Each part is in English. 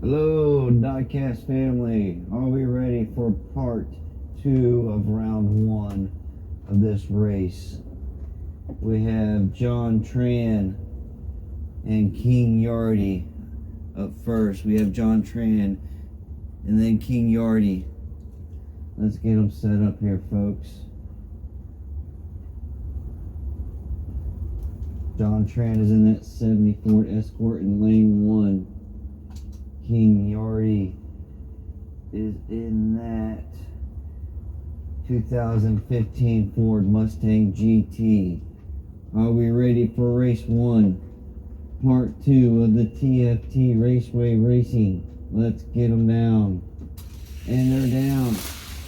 Hello, Diecast family. Are we ready for part 2 of round 1 of this race? We have John Tran and King Yardy up first. We have John Tran and then King Yardy. Let's get them set up here, folks. John Tran is in that 70 Ford Escort in lane 1. King Yardy is in that 2015 Ford Mustang GT. Are we ready for race 1? Part 2 of the T.F.T. Raceway Racing. Let's get them down. And they're down.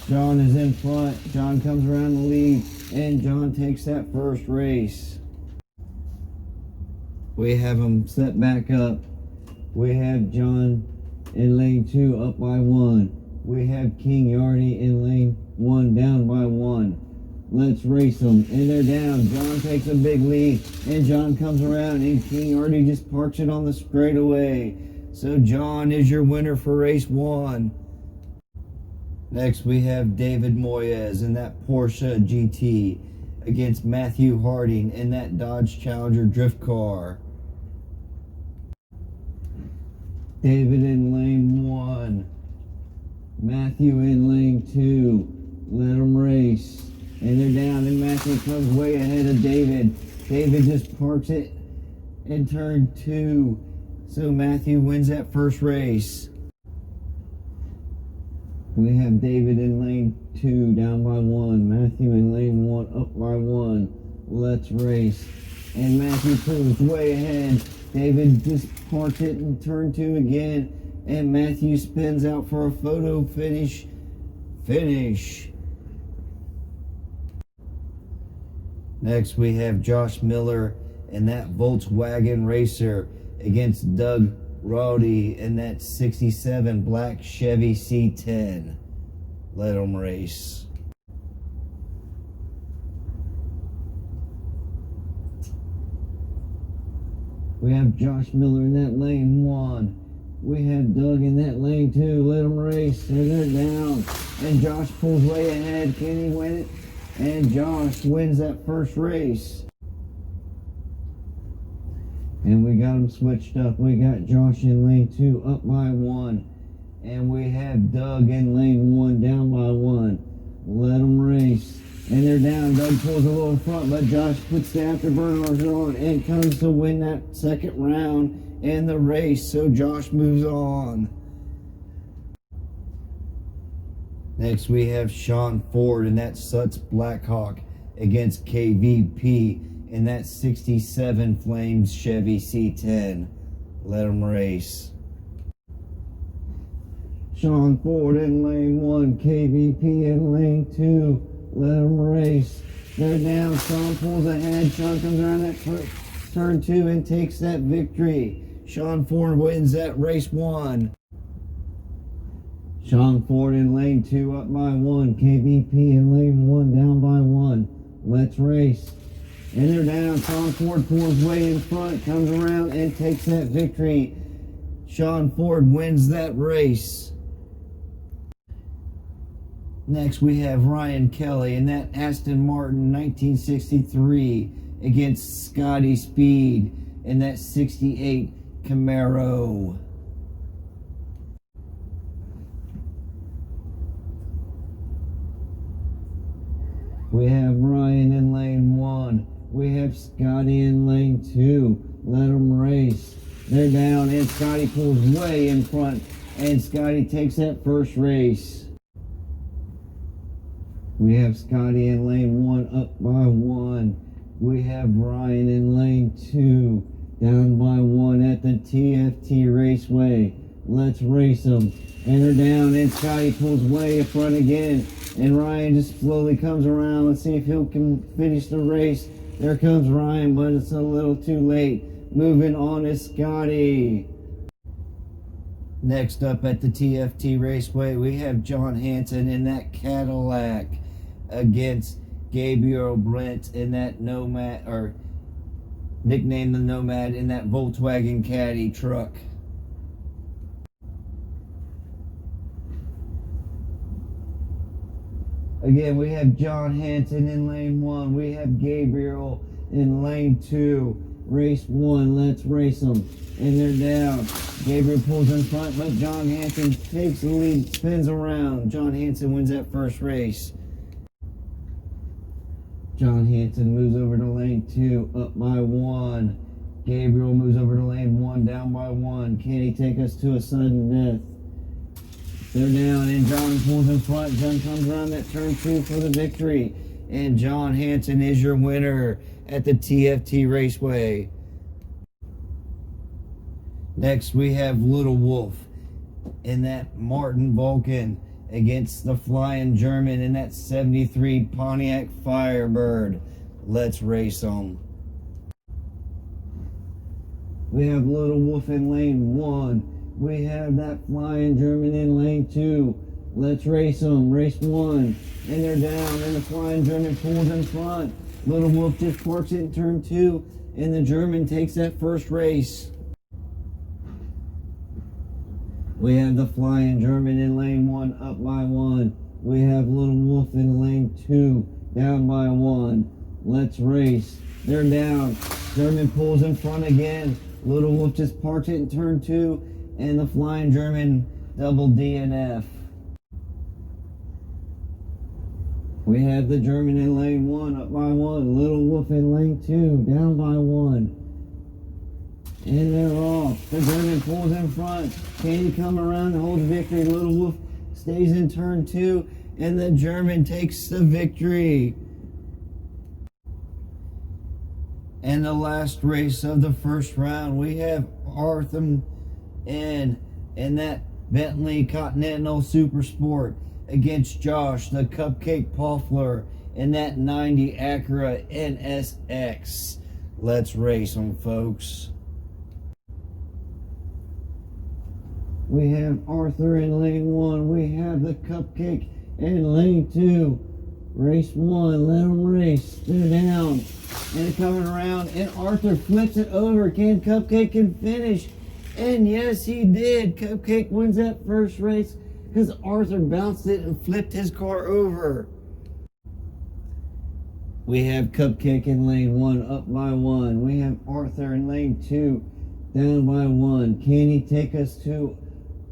John is in front. John comes around the lead. And John takes that first race. We have them set back up. We have John in lane 2 up by 1. We have King Yardy in lane 1 down by 1. Let's race them. And they're down. John takes a big lead. And John comes around and King Yardy just parks it on the straightaway. So John is your winner for race 1. Next we have David Moyes in that Porsche GT against Matthew Harding in that Dodge Challenger drift car. David in lane 1. Matthew in lane 2. Let them race. And they're down, and Matthew comes way ahead of David. David just parks it in turn 2. So Matthew wins that first race. We have David in lane 2 down by 1. Matthew in lane 1 up by 1. Let's race. And Matthew pulls way ahead. David just parks it in turn 2 again, and Matthew spins out for a photo finish. Next we have Josh Miller in that Volkswagen Racer against Doug Rowdy in that 67 black Chevy C10. Let them race. We have Josh Miller in that lane 1. We have Doug in that lane 2. Let them race. And they're down. And Josh pulls way ahead. Can he win it? And Josh wins that first race. And we got them switched up. We got Josh in lane 2 up by 1. And we have Doug in lane 1 down by 1. Let them race. And they're down. Doug pulls a little front, but Josh puts the afterburners on and comes to win that second round in the race. So Josh moves on. Next we have Sean Ford in that Suts Blackhawk against KVP in that 67 Flames Chevy C10. Let them race. Sean Ford in lane 1, KVP in lane 2. Let them race. They're down. Sean pulls ahead. Sean comes around that turn 2 and takes that victory. Sean Ford wins that race 1. Sean Ford in lane 2 up by 1. KVP in lane 1 down by 1. Let's race. And they're down. Sean Ford pulls way in front, comes around and takes that victory. Sean Ford wins that race. Next, we have Ryan Kelly in that Aston Martin 1963 against Scotty Speed in that 68 Camaro. We have Ryan in lane 1. We have Scotty in lane 2. Let them race. They're down, and Scotty pulls way in front, and Scotty takes that first race. We have Scotty in lane 1 up by 1. We have Ryan in lane 2 down by 1 at the T.F.T. Raceway. Let's race them. And they're down, and Scotty pulls way in front again. And Ryan just slowly comes around. Let's see if he can finish the race. There comes Ryan, but it's a little too late. Moving on is Scotty. Next up at the T.F.T. Raceway, we have John Hanson in that Cadillac against Gabriel Brent in that Nomad, or nicknamed the Nomad, in that Volkswagen Caddy truck. Again, we have John Hanson in lane 1. We have Gabriel in lane 2. Race 1, let's race them. And they're down. Gabriel pulls in front, but John Hanson takes the lead, spins around. John Hanson wins that first race. John Hanson moves over to lane 2, up by 1. Gabriel moves over to lane 1, down by 1. Can he take us to a sudden death? They're down, and John pulls in front. John comes around that turn 2 for the victory. And John Hanson is your winner at the T.F.T. Raceway. Next, we have Little Wolf in that Martin Vulcan against the Flying German in that 73 Pontiac Firebird. Let's race them. We have Little Wolf in lane 1. We have that Flying German in lane 2. Let's race them. Race 1. And they're down, and the Flying German pulls in front. Little Wolf just parks it in turn 2, and the German takes that first race. We have the Flying German in lane 1, up by 1. We have Little Wolf in lane 2, down by 1. Let's race. They're down. German pulls in front again. Little Wolf just parks it in turn 2, and the Flying German double DNF. We have the German in lane 1, up by 1. Little Wolf in lane 2, down by 1. And they're off. The German pulls in front. Can he come around and hold victory? Little Wolf stays in turn 2, and the German takes the victory. And the last race of the first round, we have Arthur in that Bentley Continental Super Sport against Josh, the Cupcake Poffler, in that 90 Acura NSX. Let's race them, folks. We have Arthur in lane 1. We have the Cupcake in lane 2. Race 1, let them race. They're down. And they're coming around, and Arthur flips it over. Can Cupcake finish? And yes, he did. Cupcake wins that first race because Arthur bounced it and flipped his car over. We have Cupcake in lane 1, up by 1. We have Arthur in lane 2, down by 1. Can he take us to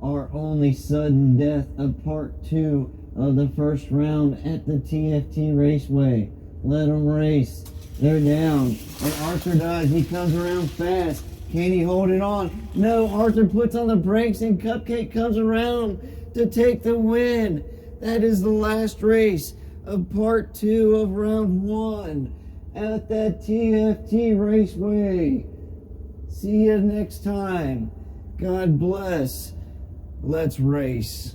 our only sudden death of part 2 of the first round at the T.F.T. Raceway? Let them race. They're down. And Arthur does. He comes around fast. Can he hold it on? No, Arthur puts on the brakes and Cupcake comes around to take the win. That is the last race of part 2 of round 1 at that T.F.T. Raceway. See you next time. God bless. Let's race.